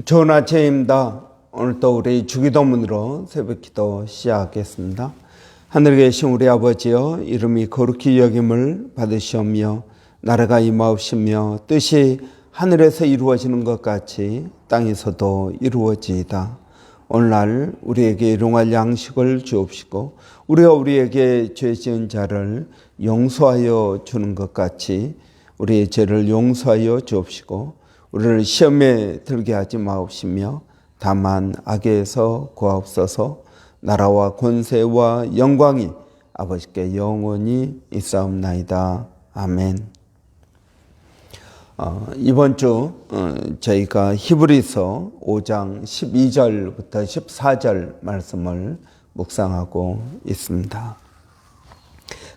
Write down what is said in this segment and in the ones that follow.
좋은 아침입니다. 오늘 또 우리 주기도문으로 새벽기도 시작하겠습니다. 하늘에 계신 우리 아버지여, 이름이 거룩히 여김을 받으시오며 나라가 임하옵시며 뜻이 하늘에서 이루어지는 것 같이 땅에서도 이루어지이다. 오늘날 우리에게 일용할 양식을 주옵시고 우리가 우리에게 죄 지은 자를 용서하여 주는 것 같이 우리의 죄를 용서하여 주옵시고 우리를 시험에 들게 하지 마옵시며 다만 악에서 구하옵소서. 나라와 권세와 영광이 아버지께 영원히 있사옵나이다. 아멘. 이번 주 저희가 히브리서 5장 12절부터 14절 말씀을 묵상하고 있습니다.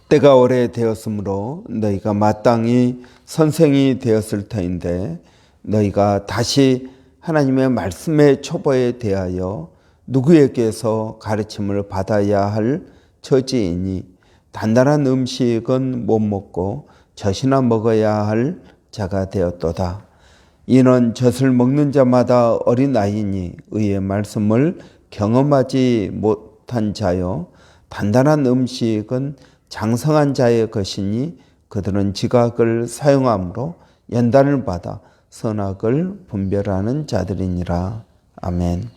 때가 오래되었으므로 너희가 마땅히 선생이 되었을 터인데 너희가 다시 하나님의 말씀의 초보에 대하여 누구에게서 가르침을 받아야 할 처지이니 단단한 음식은 못 먹고 젖이나 먹어야 할 자가 되었도다. 이는 젖을 먹는 자마다 어린 아이니 의의 말씀을 경험하지 못한 자요 단단한 음식은 장성한 자의 것이니 그들은 지각을 사용함으로 연단을 받아 선악을 분별하는 자들이니라. 아멘.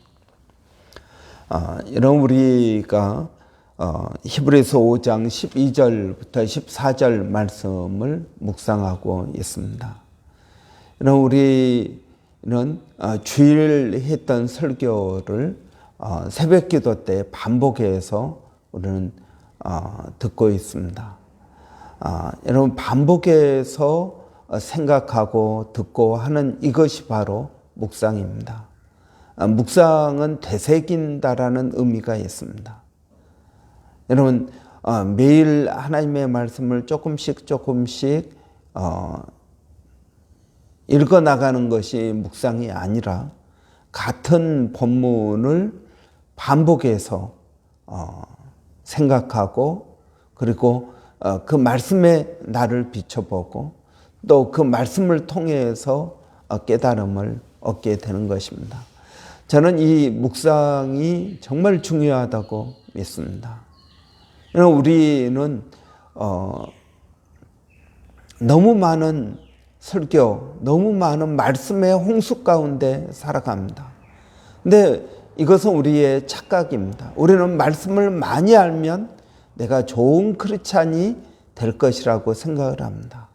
이런 우리가 히브리서 5장 12절부터 14절 말씀을 묵상하고 있습니다. 이런 우리는 주일 했던 설교를 새벽기도 때 반복해서 우리는 듣고 있습니다. 여러분, 반복해서 생각하고 듣고 하는 이것이 바로 묵상입니다. 묵상은 되새긴다라는 의미가 있습니다. 여러분, 매일 하나님의 말씀을 조금씩 읽어나가는 것이 묵상이 아니라 같은 본문을 반복해서 생각하고 그리고 그 말씀에 나를 비춰보고 또 그 말씀을 통해서 깨달음을 얻게 되는 것입니다. 저는 이 묵상이 정말 중요하다고 믿습니다. 우리는 너무 많은 설교, 너무 많은 말씀의 홍수 가운데 살아갑니다. 근데 이것은 우리의 착각입니다. 우리는 말씀을 많이 알면 내가 좋은 크리스찬이 될 것이라고 생각을 합니다.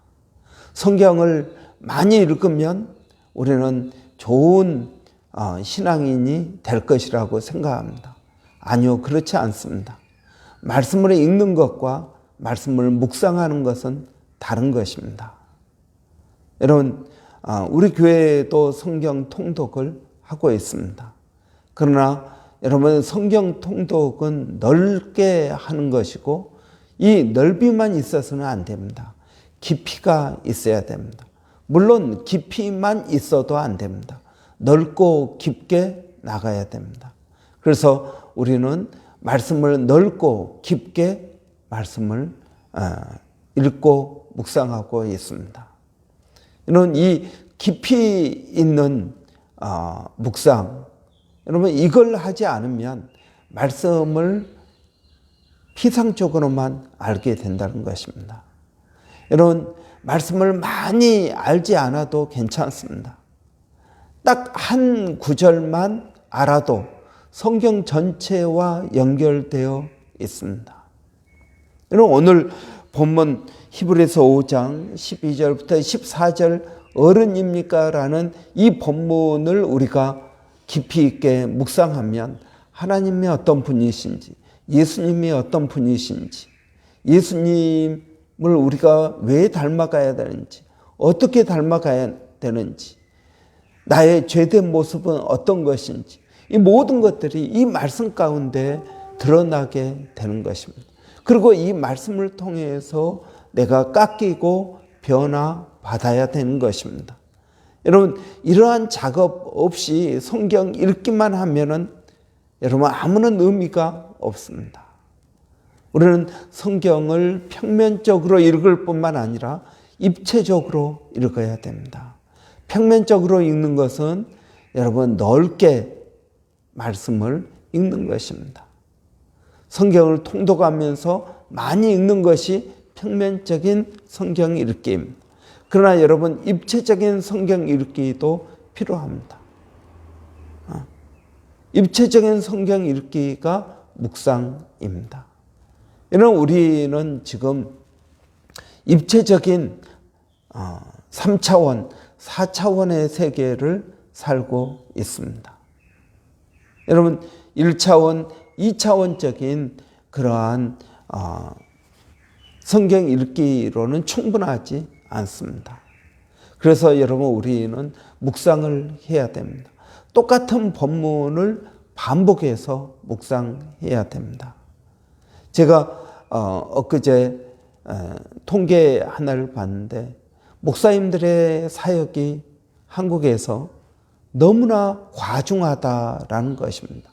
성경을 많이 읽으면 우리는 좋은 신앙인이 될 것이라고 생각합니다. 아니요, 그렇지 않습니다. 말씀을 읽는 것과 말씀을 묵상하는 것은 다른 것입니다. 여러분, 우리 교회에도 성경 통독을 하고 있습니다. 그러나 여러분, 성경 통독은 넓게 하는 것이고 이 넓이만 있어서는 안 됩니다. 깊이가 있어야 됩니다. 물론 깊이만 있어도 안 됩니다. 넓고 깊게 나가야 됩니다. 그래서 우리는 말씀을 넓고 깊게 말씀을 읽고 묵상하고 있습니다. 이런 이 깊이 있는 묵상, 여러분 이걸 하지 않으면 말씀을 피상적으로만 알게 된다는 것입니다. 여러분, 말씀을 많이 알지 않아도 괜찮습니다. 딱 한 구절만 알아도 성경 전체와 연결되어 있습니다. 여러분, 오늘 본문 히브리서 5장 12절부터 14절 어른입니까? 라는 이 본문을 우리가 깊이 있게 묵상하면 하나님이 어떤 분이신지, 예수님이 어떤 분이신지, 예수님을 우리가 왜 닮아가야 되는지, 어떻게 닮아가야 되는지, 나의 죄된 모습은 어떤 것인지, 이 모든 것들이 이 말씀 가운데 드러나게 되는 것입니다. 그리고 이 말씀을 통해서 내가 깎이고 변화받아야 되는 것입니다. 여러분, 이러한 작업 없이 성경 읽기만 하면은 여러분 아무런 의미가 없습니다. 우리는 성경을 평면적으로 읽을 뿐만 아니라 입체적으로 읽어야 됩니다. 평면적으로 읽는 것은 여러분 넓게 말씀을 읽는 것입니다. 성경을 통독하면서 많이 읽는 것이 평면적인 성경 읽기입니다. 그러나 여러분 입체적인 성경 읽기도 필요합니다. 입체적인 성경 읽기가 묵상입니다. 이런 우리는 지금 입체적인 3차원, 4차원의 세계를 살고 있습니다. 여러분 1차원, 2차원적인 그러한 성경 읽기로는 충분하지 않습니다. 그래서 여러분 우리는 묵상을 해야 됩니다. 똑같은 본문을 반복해서 묵상해야 됩니다. 제가 엊그제 통계 하나를 봤는데 목사님들의 사역이 한국에서 너무나 과중하다라는 것입니다.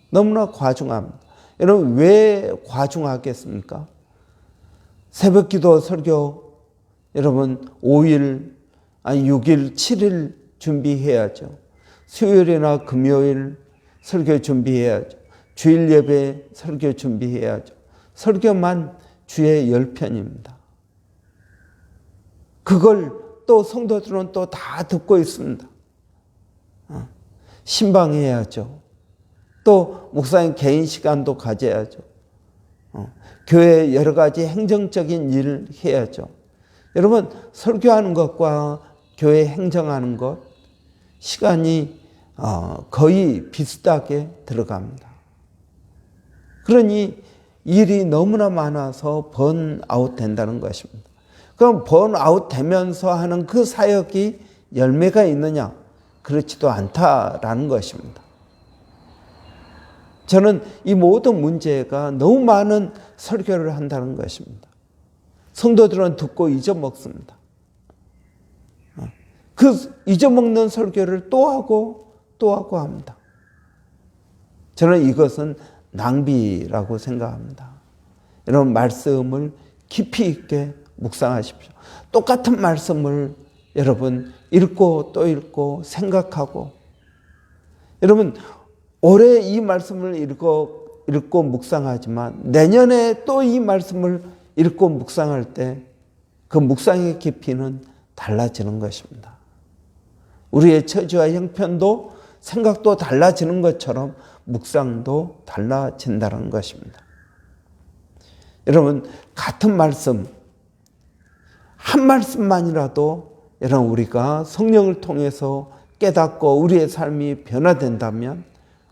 너무나 과중합니다. 여러분 왜 과중하겠습니까? 새벽기도 설교 여러분 5일, 6일, 7일 준비해야죠. 수요일이나 금요일 설교 준비해야죠. 주일 예배 설교 준비해야죠. 설교만 주에 10편입니다. 그걸 또 성도들은 또 다 듣고 있습니다. 신방해야죠. 또 목사님 개인 시간도 가져야죠. 교회 여러 가지 행정적인 일을 해야죠. 여러분 설교하는 것과 교회 행정하는 것 시간이 거의 비슷하게 들어갑니다. 그러니 일이 너무나 많아서 번아웃 된다는 것입니다. 그럼 번아웃 되면서 하는 그 사역이 열매가 있느냐? 그렇지도 않다라는 것입니다. 저는 이 모든 문제가 너무 많은 설교를 한다는 것입니다. 성도들은 듣고 잊어먹습니다. 그 잊어먹는 설교를 또 하고 합니다. 저는 이것은 낭비라고 생각합니다. 여러분 말씀을 깊이 있게 묵상하십시오. 똑같은 말씀을 여러분 읽고 또 읽고 생각하고 여러분 올해 이 말씀을 읽고 묵상하지만 내년에 또 이 말씀을 읽고 묵상할 때 그 묵상의 깊이는 달라지는 것입니다. 우리의 처지와 형편도 생각도 달라지는 것처럼 묵상도 달라진다는 것입니다. 여러분 같은 말씀 한 말씀만이라도 여러분 우리가 성령을 통해서 깨닫고 우리의 삶이 변화된다면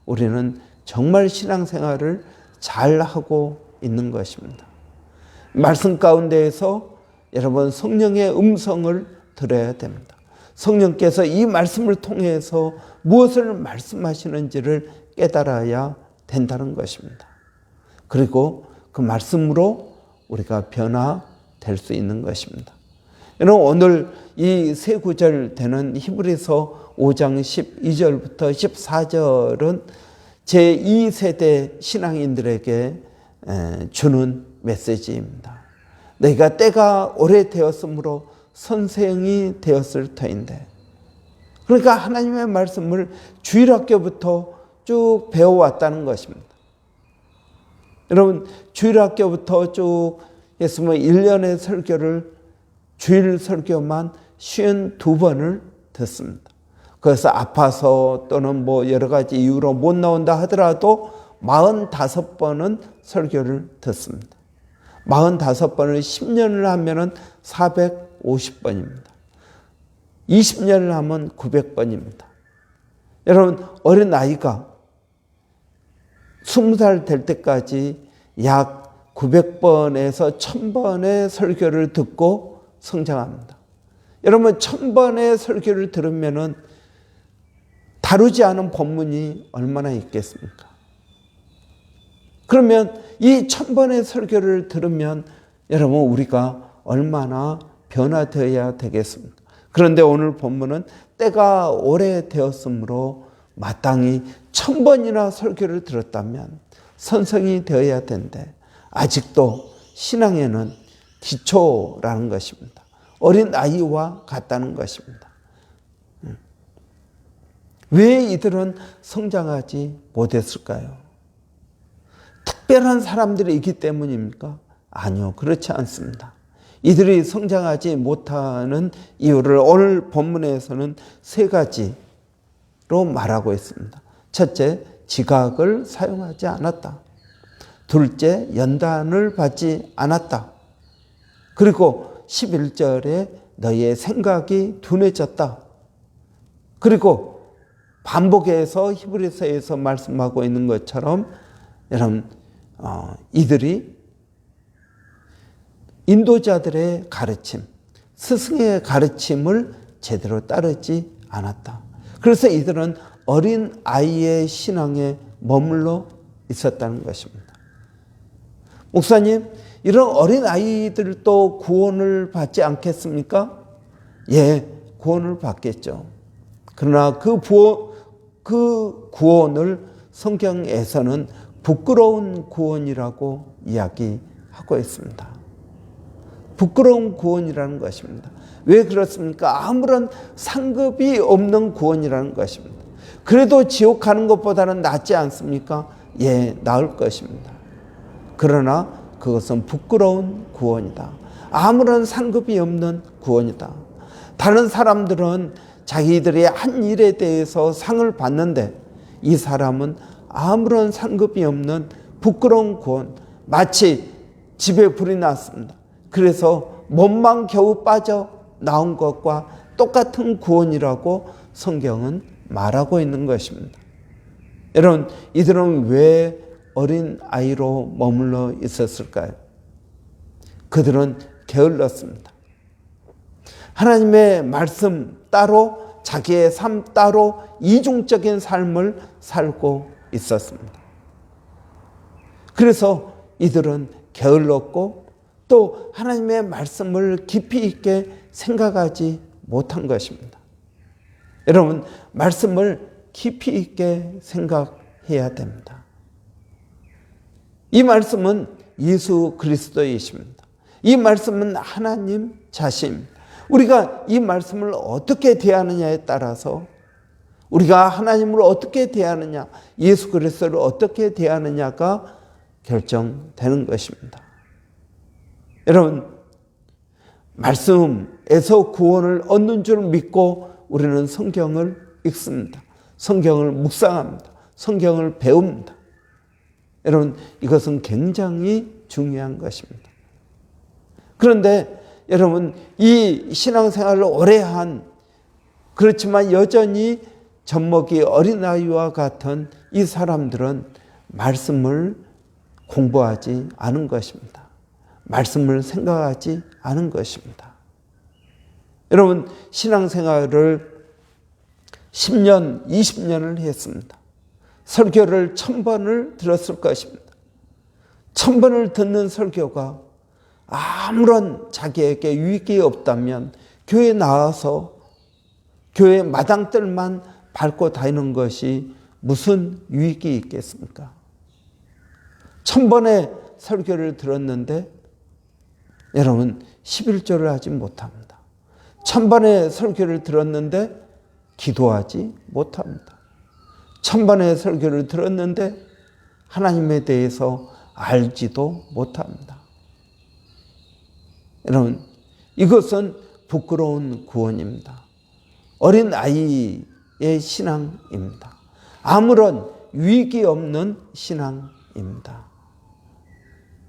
우리는 정말 신앙생활을 잘하고 있는 것입니다. 말씀 가운데에서 여러분 성령의 음성을 들어야 됩니다. 성령께서 이 말씀을 통해서 무엇을 말씀하시는지를 깨달아야 된다는 것입니다. 그리고 그 말씀으로 우리가 변화될 수 있는 것입니다. 여러분 오늘 이 세 구절 되는 히브리서 5장 12절부터 14절은 제2세대 신앙인들에게 주는 메시지입니다. 너희가 때가 오래되었으므로 선생이 되었을 터인데 그러니까 하나님의 말씀을 주일학교부터 쭉 배워왔다는 것입니다. 여러분 주일학교부터 쭉 했으면 1년의 설교를 주일 설교만 52번을 듣습니다. 그래서 아파서 또는 뭐 여러 가지 이유로 못 나온다 하더라도 45번은 설교를 듣습니다. 45번을 10년을 하면은 450번입니다. 20년을 하면 900번입니다. 여러분 어린 아이가 20살 될 때까지 약 900번에서 1000번의 설교를 듣고 성장합니다. 여러분 1000번의 설교를 들으면은 다루지 않은 본문이 얼마나 있겠습니까? 그러면 이 1000번의 설교를 들으면 여러분 우리가 얼마나 변화되어야 되겠습니까? 그런데 오늘 본문은 때가 오래되었으므로 마땅히 1000번이나 설교를 들었다면 선성이 되어야 되는데 아직도 신앙에는 기초라는 것입니다. 어린 아이와 같다는 것입니다. 왜 이들은 성장하지 못했을까요? 특별한 사람들이 있기 때문입니까? 아니요, 그렇지 않습니다. 이들이 성장하지 못하는 이유를 오늘 본문에서는 세 가지로 말하고 있습니다. 첫째, 지각을 사용하지 않았다. 둘째, 연단을 받지 않았다. 그리고 11절에 너희의 생각이 둔해졌다. 그리고 반복해서 히브리서에서 말씀하고 있는 것처럼 여러분 이들이 인도자들의 가르침, 스승의 가르침을 제대로 따르지 않았다. 그래서 이들은 어린 아이의 신앙에 머물러 있었다는 것입니다. 목사님, 이런 어린 아이들도 구원을 받지 않겠습니까? 예, 구원을 받겠죠. 그러나 그 구원을 성경에서는 부끄러운 구원이라고 이야기하고 있습니다. 부끄러운 구원이라는 것입니다. 왜 그렇습니까? 아무런 상급이 없는 구원이라는 것입니다. 그래도 지옥 가는 것보다는 낫지 않습니까? 예, 나을 것입니다. 그러나 그것은 부끄러운 구원이다. 아무런 상급이 없는 구원이다. 다른 사람들은 자기들의 한 일에 대해서 상을 받는데 이 사람은 아무런 상급이 없는 부끄러운 구원, 마치 집에 불이 났습니다. 그래서 몸만 겨우 빠져 나온 것과 똑같은 구원이라고 성경은 말하고 있는 것입니다. 여러분, 이들은 왜 어린 아이로 머물러 있었을까요? 그들은 게을렀습니다. 하나님의 말씀 따로 자기의 삶 따로 이중적인 삶을 살고 있었습니다. 그래서 이들은 게을렀고 또 하나님의 말씀을 깊이 있게 생각하지 못한 것입니다. 여러분, 말씀을 깊이 있게 생각해야 됩니다. 이 말씀은 예수 그리스도이십니다. 이 말씀은 하나님 자신입니다. 우리가 이 말씀을 어떻게 대하느냐에 따라서 우리가 하나님을 어떻게 대하느냐, 예수 그리스도를 어떻게 대하느냐가 결정되는 것입니다. 여러분, 말씀에서 구원을 얻는 줄 믿고 우리는 성경을 읽습니다. 성경을 묵상합니다. 성경을 배웁니다. 여러분, 이것은 굉장히 중요한 것입니다. 그런데 여러분, 이 신앙생활을 오래 한, 그렇지만 여전히 젖먹이 어린아이와 같은 이 사람들은 말씀을 공부하지 않은 것입니다. 말씀을 생각하지 않은 것입니다. 여러분, 신앙생활을 10년, 20년을 했습니다. 설교를 1000번을 들었을 것입니다. 1000번을 듣는 설교가 아무런 자기에게 유익이 없다면 교회에 나와서 교회 마당들만 밟고 다니는 것이 무슨 유익이 있겠습니까? 1000번의 설교를 들었는데 여러분 11조를 하지 못합니다. 1000번의 설교를 들었는데 기도하지 못합니다. 1000번의 설교를 들었는데 하나님에 대해서 알지도 못합니다. 여러분, 이것은 부끄러운 구원입니다. 어린 아이의 신앙입니다. 아무런 유익이 없는 신앙입니다.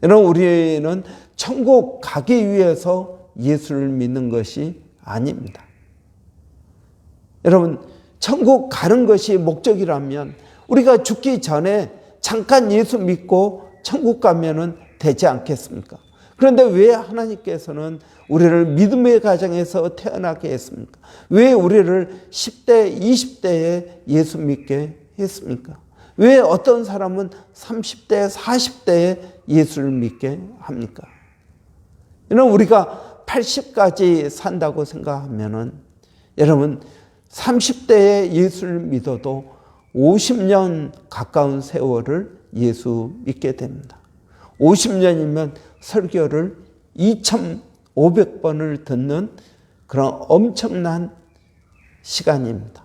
여러분, 우리는 천국 가기 위해서 예수를 믿는 것이 아닙니다. 여러분, 천국 가는 것이 목적이라면 우리가 죽기 전에 잠깐 예수 믿고 천국 가면은 되지 않겠습니까? 그런데 왜 하나님께서는 우리를 믿음의 가정에서 태어나게 했습니까? 왜 우리를 10대, 20대에 예수 믿게 했습니까? 왜 어떤 사람은 30대, 40대에 예수를 믿게 합니까? 여러분, 우리가 80까지 산다고 생각하면은 여러분 30대에 예수를 믿어도 50년 가까운 세월을 예수 믿게 됩니다. 50년이면 설교를 2500번을 듣는 그런 엄청난 시간입니다.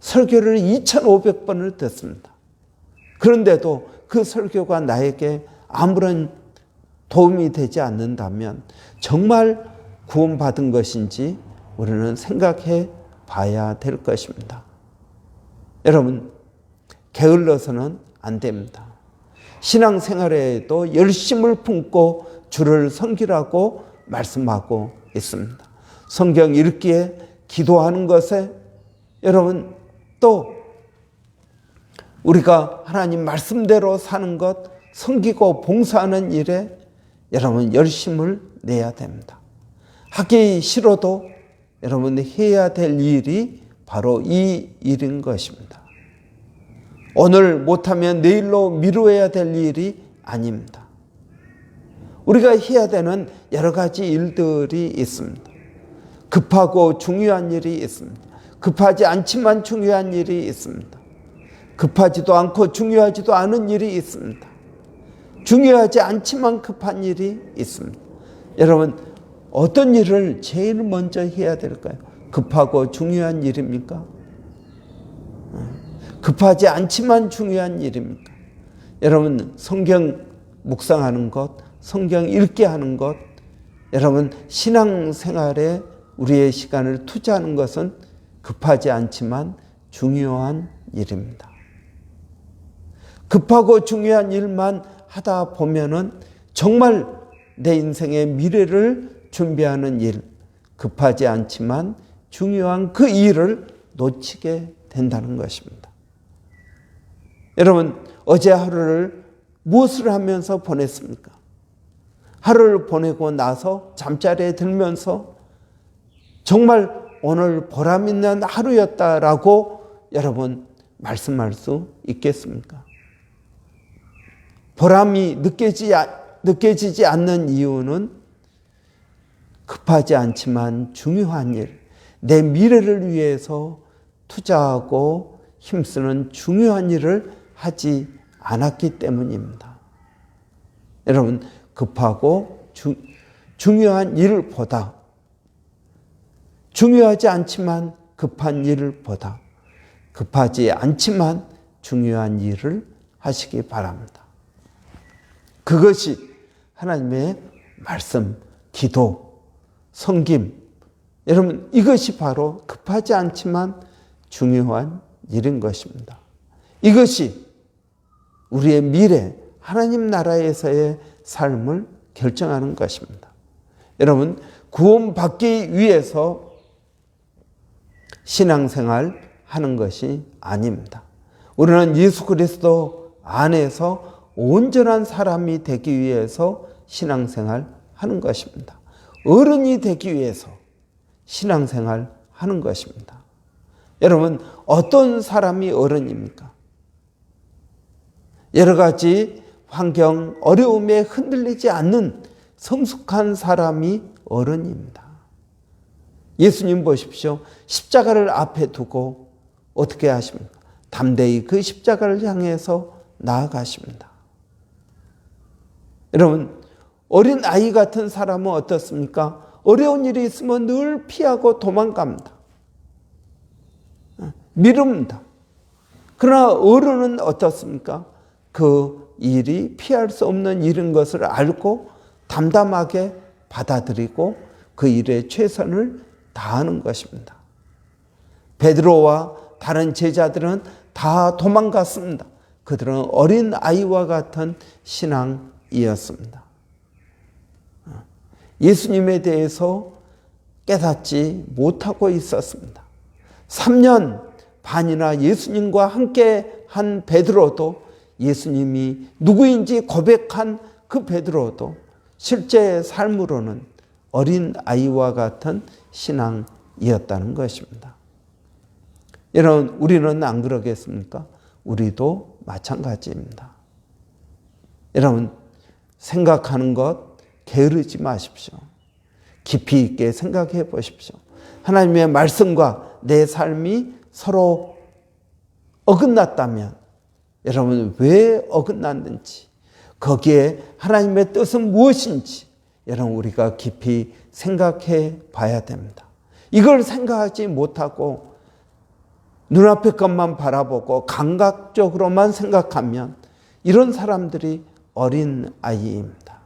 설교를 2,500번을 듣습니다. 그런데도 그 설교가 나에게 아무런 도움이 되지 않는다면 정말 구원받은 것인지 우리는 생각해 봐야 될 것입니다. 여러분, 게을러서는 안 됩니다. 신앙생활에도 열심을 품고 주를 섬기라고 말씀하고 있습니다. 성경 읽기에, 기도하는 것에, 여러분 또 우리가 하나님 말씀대로 사는 것, 섬기고 봉사하는 일에 여러분 열심을 내야 됩니다. 하기 싫어도 여러분이 해야 될 일이 바로 이 일인 것입니다. 오늘 못하면 내일로 미루어야 될 일이 아닙니다. 우리가 해야 되는 여러 가지 일들이 있습니다. 급하고 중요한 일이 있습니다. 급하지 않지만 중요한 일이 있습니다. 급하지도 않고 중요하지도 않은 일이 있습니다. 중요하지 않지만 급한 일이 있습니다. 여러분, 어떤 일을 제일 먼저 해야 될까요? 급하고 중요한 일입니까? 급하지 않지만 중요한 일입니까? 여러분, 성경 묵상하는 것, 성경 읽게 하는 것, 여러분 신앙생활에 우리의 시간을 투자하는 것은 급하지 않지만 중요한 일입니다. 급하고 중요한 일만 하다 보면은 정말 내 인생의 미래를 준비하는 일, 급하지 않지만 중요한 그 일을 놓치게 된다는 것입니다. 여러분, 어제 하루를 무엇을 하면서 보냈습니까? 하루를 보내고 나서 잠자리에 들면서 정말 오늘 보람 있는 하루였다라고 여러분 말씀할 수 있겠습니까? 보람이 느껴지지 않는 이유는 급하지 않지만 중요한 일, 내 미래를 위해서 투자하고 힘쓰는 중요한 일을 하지 않았기 때문입니다. 여러분, 급하고 중요한 일보다, 중요하지 않지만 급한 일보다 급하지 않지만 중요한 일을 하시기 바랍니다. 그것이 하나님의 말씀, 기도, 섬김, 여러분 이것이 바로 급하지 않지만 중요한 일인 것입니다. 이것이 우리의 미래, 하나님 나라에서의 삶을 결정하는 것입니다. 여러분, 구원받기 위해서 신앙생활 하는 것이 아닙니다. 우리는 예수 그리스도 안에서 온전한 사람이 되기 위해서 신앙생활 하는 것입니다. 어른이 되기 위해서 신앙생활 하는 것입니다. 여러분, 어떤 사람이 어른입니까? 여러 가지 환경, 어려움에 흔들리지 않는 성숙한 사람이 어른입니다. 예수님 보십시오. 십자가를 앞에 두고 어떻게 하십니까? 담대히 그 십자가를 향해서 나아가십니다. 여러분, 어린 아이 같은 사람은 어떻습니까? 어려운 일이 있으면 늘 피하고 도망갑니다. 미룹니다. 그러나 어른은 어떻습니까? 그 일이 피할 수 없는 일인 것을 알고 담담하게 받아들이고 그 일에 최선을 다하는 것입니다. 베드로와 다른 제자들은 다 도망갔습니다. 그들은 어린 아이와 같은 신앙이었습니다. 예수님에 대해서 깨닫지 못하고 있었습니다. 3년 반이나 예수님과 함께 한 베드로도, 예수님이 누구인지 고백한 그 베드로도 실제 삶으로는 어린 아이와 같은 신앙이었다는 것입니다. 여러분, 우리는 안 그러겠습니까? 우리도 마찬가지입니다. 여러분, 생각하는 것 게으르지 마십시오. 깊이 있게 생각해 보십시오. 하나님의 말씀과 내 삶이 서로 어긋났다면 여러분 왜 어긋났는지, 거기에 하나님의 뜻은 무엇인지 여러분 우리가 깊이 생각해 봐야 됩니다. 이걸 생각하지 못하고 눈앞의 것만 바라보고 감각적으로만 생각하면 이런 사람들이 어린 아이입니다.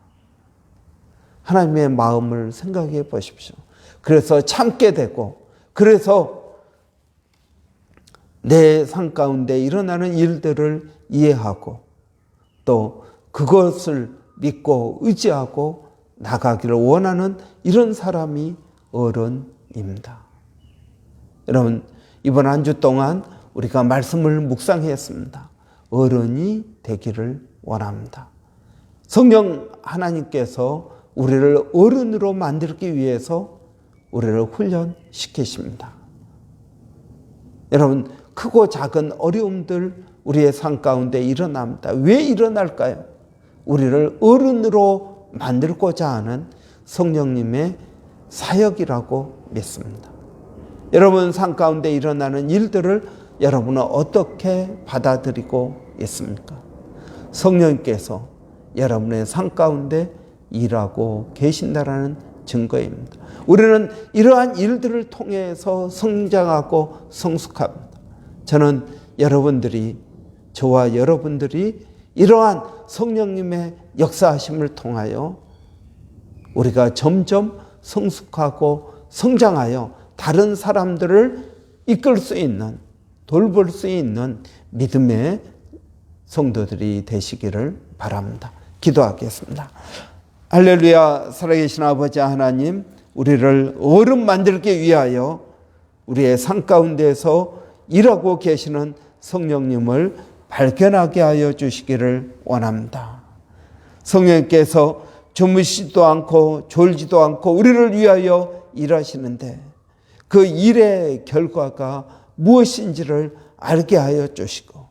하나님의 마음을 생각해 보십시오. 그래서 참게 되고, 그래서 내 삶 가운데 일어나는 일들을 이해하고 또 그것을 믿고 의지하고 나가기를 원하는 이런 사람이 어른입니다. 여러분, 이번 한 주 동안 우리가 말씀을 묵상했습니다. 어른이 되기를 원합니다. 성령 하나님께서 우리를 어른으로 만들기 위해서 우리를 훈련시키십니다. 여러분, 크고 작은 어려움들 우리의 삶 가운데 일어납니다. 왜 일어날까요? 우리를 어른으로 만들고자 하는 성령님의 사역이라고 믿습니다. 여러분 삶 가운데 일어나는 일들을 여러분은 어떻게 받아들이고 있습니까? 성령님께서 여러분의 삶 가운데 일하고 계신다라는 증거입니다. 우리는 이러한 일들을 통해서 성장하고 성숙합니다. 저는 저와 여러분들이 이러한 성령님의 역사하심을 통하여 우리가 점점 성숙하고 성장하여 다른 사람들을 이끌 수 있는, 돌볼 수 있는 믿음의 성도들이 되시기를 바랍니다. 기도하겠습니다. 할렐루야. 살아계신 아버지 하나님, 우리를 어른 만들기 위하여 우리의 삶 가운데서 일하고 계시는 성령님을 발견하게 하여 주시기를 원합니다. 성령님께서 주무시지도 않고 졸지도 않고 우리를 위하여 일하시는데 그 일의 결과가 무엇인지를 알게 하여 주시고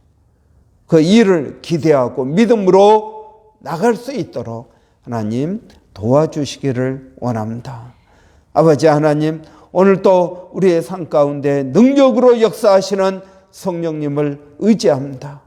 그 일을 기대하고 믿음으로 나갈 수 있도록 하나님 도와주시기를 원합니다. 아버지 하나님, 오늘도 우리의 삶 가운데 능력으로 역사하시는 성령님을 의지합니다.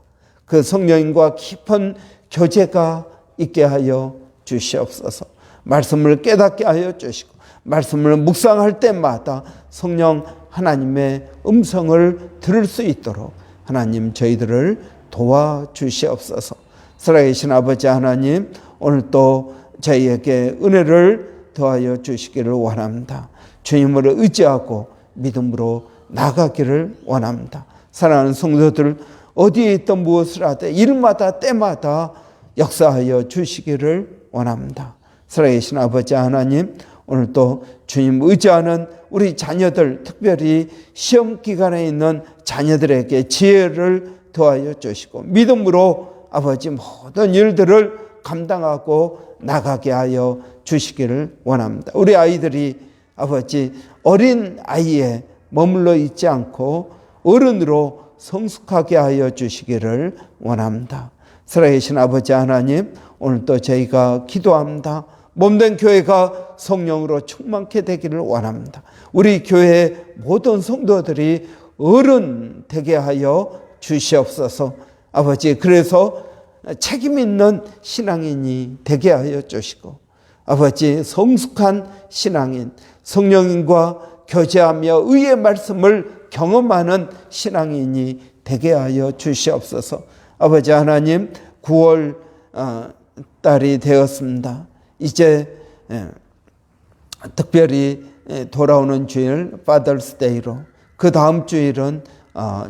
그 성령님과 깊은 교제가 있게 하여 주시옵소서. 말씀을 깨닫게 하여 주시고 말씀을 묵상할 때마다 성령 하나님의 음성을 들을 수 있도록 하나님 저희들을 도와주시옵소서. 살아계신 아버지 하나님, 오늘 또 저희에게 은혜를 더하여 주시기를 원합니다. 주님을 의지하고 믿음으로 나가기를 원합니다. 사랑하는 성도들, 어디에 있든 무엇을 하되 일마다 때마다 역사하여 주시기를 원합니다. 살아계신 아버지 하나님, 오늘도 주님 의지하는 우리 자녀들, 특별히 시험 기간에 있는 자녀들에게 지혜를 더하여 주시고 믿음으로 아버지 모든 일들을 감당하고 나가게 하여 주시기를 원합니다. 우리 아이들이 아버지 어린 아이에 머물러 있지 않고 어른으로 성숙하게 하여 주시기를 원합니다. 살아계신 아버지 하나님, 오늘도 저희가 기도합니다. 몸된 교회가 성령으로 충만케 되기를 원합니다. 우리 교회의 모든 성도들이 어른 되게 하여 주시옵소서. 아버지, 그래서 책임 있는 신앙인이 되게 하여 주시고 아버지, 성숙한 신앙인, 성령님과 교제하며 의의 말씀을 경험하는 신앙인이 되게 하여 주시옵소서. 아버지 하나님, 9월 달이 되었습니다. 이제 특별히 돌아오는 주일 Father's Day로, 그 다음 주일은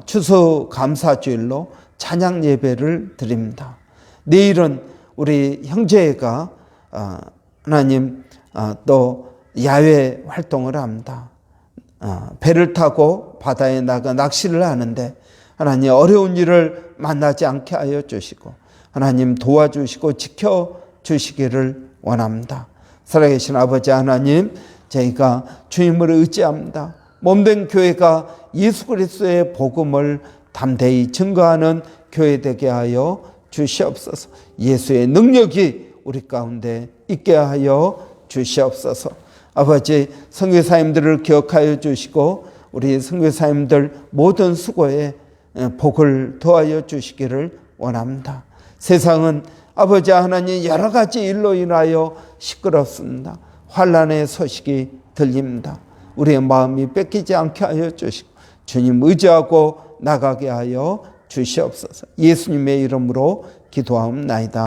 추수감사주일로 찬양 예배를 드립니다. 내일은 우리 형제가 하나님 또 야외 활동을 합니다. 배를 타고 바다에 나가 낚시를 하는데 하나님 어려운 일을 만나지 않게 하여 주시고 하나님 도와주시고 지켜주시기를 원합니다. 살아계신 아버지 하나님, 저희가 주님을 의지합니다. 몸된 교회가 예수 그리스도의 복음을 담대히 증거하는 교회 되게 하여 주시옵소서. 예수의 능력이 우리 가운데 있게 하여 주시옵소서. 아버지, 선교사님들을 기억하여 주시고 우리 선교사님들 모든 수고에 복을 더하여 주시기를 원합니다. 세상은 아버지 하나님 여러 가지 일로 인하여 시끄럽습니다. 환난의 소식이 들립니다. 우리의 마음이 뺏기지 않게 하여 주시고 주님 의지하고 나가게 하여 주시옵소서. 예수님의 이름으로 기도하옵나이다.